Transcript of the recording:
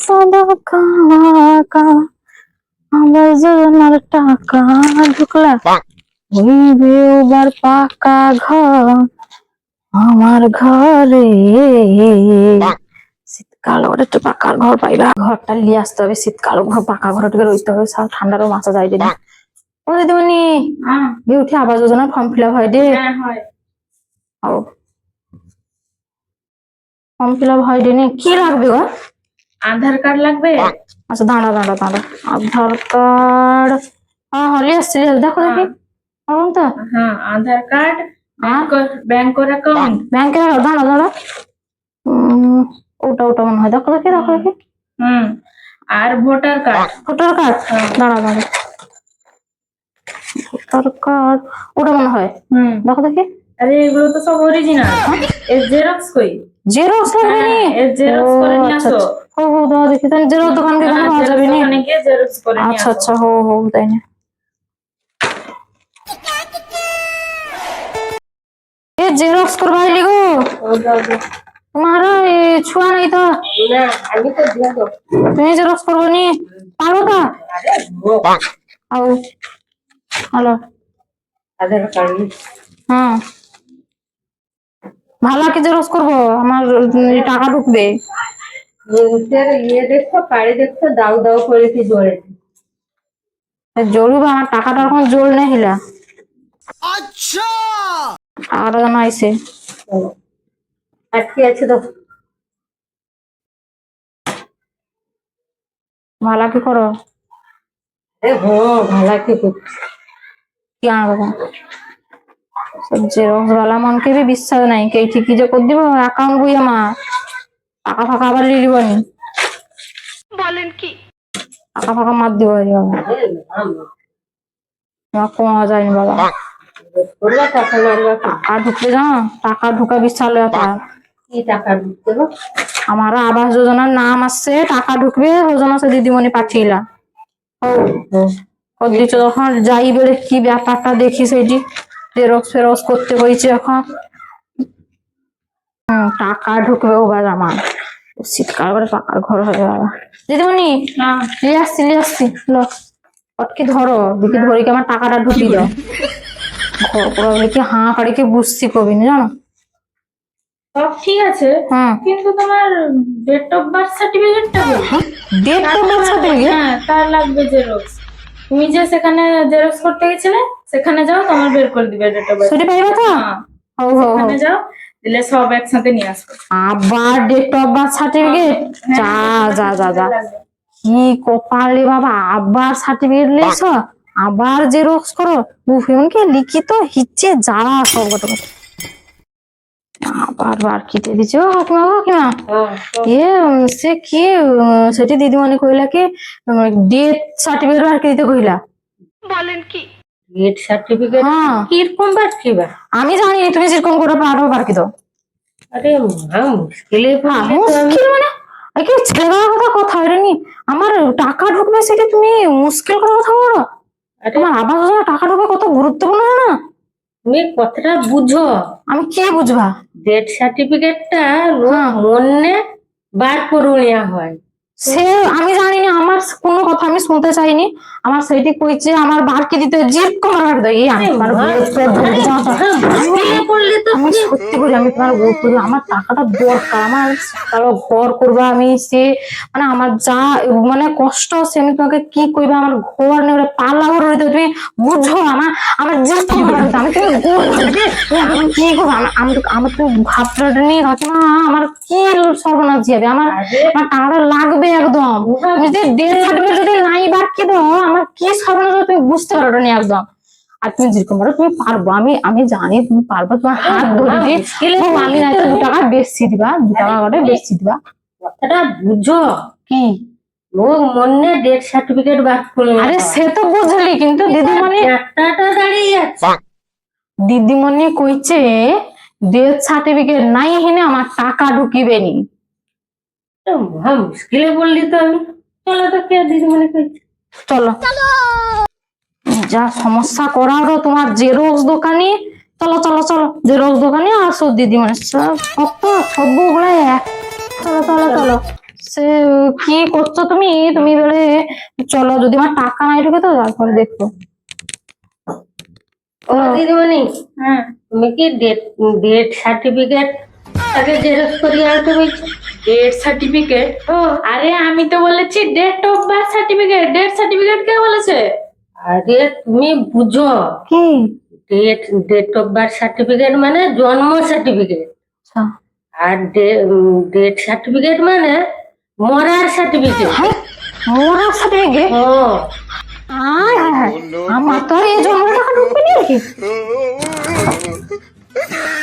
সাদা কালা কালা আমার জনের টাকা ঢুকলা হইবে এবার পাকা ঘর আমার ঘরে। শীতকাল ওর একটু পাকা ঘর পাইবা, ঘরটা নিয়ে আসতে হবে। শীতকাল ঘর পাকা ঘর থেকে রইতে হবে, সব ঠান্ডারও মাথা যায় না। ও দিদিমণি উঠে Awas Yojana form fill up হয় রে? ফর্ম ফিল আপ হয় নি, কি লাগবে গো? আধার কার্ড লাগবে। আচ্ছা দাঁড়া দাঁড়া দাঁড়া, আধার কার্ড হ্যাঁ হলে আসছে, দেখো দেখি তো। হ্যাঁ আধার কার্ড, ব্যাংকের অ্যাকাউন্ট, ব্যাংকের দাঁড়া দাঁড়া, ওটা ওটা মনে হয়, দেখো দেখি দেখো দেখি। আর ভোটার কার্ড। ভোটার কার্ড দাঁড়া দাঁড়া, ভোটার কার্ড ওটা মনে হয়, দেখো দেখি। আরে এগুলো তো সব অরিজিনাল, এর জেরক্স কই? জেরক্স লাগবে নি? এর জেরক্স করে নিয়ে আসো। ও হো দাও দেখি, তাহলে জেরক্স দোকান থেকে পাওয়া যাবে নি? দোকানে গিয়ে জেরক্স করে নিয়ে আচ্ছা আসো। আচ্ছা, হো হো তাই না। এ জেরক্স করবা লিগো তোমারা ছুয়া নাই তো? আমি তো দিয়ে দেব। তুমি জেরক্স করবো নি পারো তা? আও হ্যালো আধার কার্ড হ্যাঁ, ভালো কি জেরক্স করবো? আমার টাকা ঢুকবে। ইয়ে দেখছো, পাড়ি দেখছো, দাও দাও করেছি জোরে। জরুর আমার টাকাটা এখন জোর নেই হিলা। আচ্ছা টাকাটা জানা আইসে আটকে আছে তো। ভালো কি করো? ভালো কি কি আনবো জেরক্স वाला মনকে भी বিশ্বাস নাই কে ঠিকই যে করে দিব অ্যাকাউন্ট বই আমার টাকা ফাঁকা আবার লিয়ে দিব নি। বলেন কি? টাকা ফাঁকা মার দিব কমা যায়নি বাবা। টাকা ঢুকতে যাও, টাকা ঢুকা বিশাল ব্যাপার। কি টাকা ঢুকতে? আমার আবাস যোজনার নাম আসছে, টাকা ঢুকবে ওই জন্য সে দিদিমণি পাঠিয়েলা। ও দিচ্ছ যখন যাই বেড়ে কি ব্যাপারটা দেখি সেটি জেরক্স ফেরক্স করতে হয়েছে এখন। টাকা ঢুকবে ও বাজ আমার শীতকাল করে পাকার ঘর হয়ে যাবে। দিদিমণি নিয়ে আসছি লো পটকে ধরো দেখি, ধরে কি আমার টাকাটা ঢুকি দাও। ঘর করা বলে কি হাঁ কাড়ি কি বুঝছি কবি না জানো। সব ঠিক আছে কিন্তু তোমার ডেট অফ বার্থ সার্টিফিকেটটা ডেট অফ বার্থ সার্টিফিকেট? হ্যাঁ তার লাগবে জেরক্স। তুমি যে সেখানে জেরক্স করতে গেছিলে সেখানে যাও, তোমার বের করে দিবে ডেট অফ বার্থ। সেটা পাইবা তো? সেখানে যাও, দিলে সব একসাথে নিয়ে আসবে। আবার ডেট অফ বার্থ সার্টিফিকেট? যা যা যা যা কি কপালে বাবা, আবার সার্টিফিকেট লেছ, আবার জেরক্স করো। মুখে লিখিত হিচ্ছে যারা সব কত আবার বার কিতে দিছো কাকিমা কাকিমা। এ সে কি সেটি দিদিমণি কইলা কি ডেথ সার্টিফিকেট বার দিতে কইলা। বলেন কি? ডেট সার্টিফিকেট কিরকম বার কিবা? আমি জানি তুমি যেরকম করে পারো বার কি দাও। আরে মুশকিলে মুশকিল মানে কি ছেলের কথা কথা হয়নি। আমার টাকা ঢুকবে সেটা তুমি মুশকিল করে কথা বলো। তোমার আবাস যোজনা টাকা ঢুকবে কত গুরুত্বপূর্ণ না? তুমি কথাটা বুঝো। আমি কে বুঝবা? ডেথ সার্টিফিকেটটা মনে বার করে নেওয়া হয়। সে আমি জানি না, আমার কোনো কথা আমি শুনতে চাইনি। আমার সেইটি কইছে আমার বারকে দিতে জিদ করার দেই। আমি সত্যি করি, আমি তোমার ভোট করি, আমার টাকাটা দরকার। আমার কারো ঘর করবা আমি, সে মানে আমার যা মানে কষ্ট আছে আমি তোমাকে কি কইবা। আমার ঘর নেই, পাল্লা ঘর হইতে তুমি বুঝো। আমার আমার জিদ করার আমি আমি কি করবো? আমার তো ভাবটা নিয়ে কাকিমা আমার কি সর্বনাশ যাবে। আমার টাকাটা লাগবে একদম। যদি ডেথ সার্টিফিকেট যদি নাই বাকি দাও আমার কি সর্বনাশ তুমি বুঝতে পারো না একদম। আর তুমি যেরকম পারো তুমি পারবো, আমি আমি জানি তুমি পারবো। তোমার হাত ধরে আমি না 2 টাকা বেশি দিবা, 2 টাকা করে বেশি দিবা। কথাটা বুঝো। কি ও মনে ডেথ সার্টিফিকেট বার করে? আরে সে তো বুঝলি, কিন্তু দিদিমণি একটাটা দাঁড়িয়ে আছে। দিদিমণি কইছে ডেথ সার্টিফিকেট নাই হেনে আমার টাকা ঢুকিবে নি। মুশকিলে বললি তো আমি। চলো তো কে দিদিমণি কইছে, চলো যা সমস্যা করারও তোমার জেরক্স দোকানে। চলো চলো চলো জেরক্স দোকানে আসো দিদিমণি, কত সবগুলাই এক। চলো চলো চলো সে কি করছো তুমি? তুমি বলে চলো, যদি আমার টাকা নাই ঢুকে তো তারপরে দেখো। ও দিদিমণি, হ্যাঁ, তুমি কি ডেথ সার্টিফিকেট আগে জেরক্স করিয়ে আনতে বলছো? Death certificate? আরে আমি তো বলেছি date of birth certificate. Death certificate কে বলেছে? আরে তুমি বুঝো, কি? ডেট অফ বার্থ সার্টিফিকেট মানে জন্ম সার্টিফিকেট, আচ্ছা। আর ডেথ সার্টিফিকেট মানে মরার সার্টিফিকেট। মরার সার্টিফিকেট? ও আয় হায় হায়, আমার তো আর এই জন্মের টাকা ঢুকবে নাকি?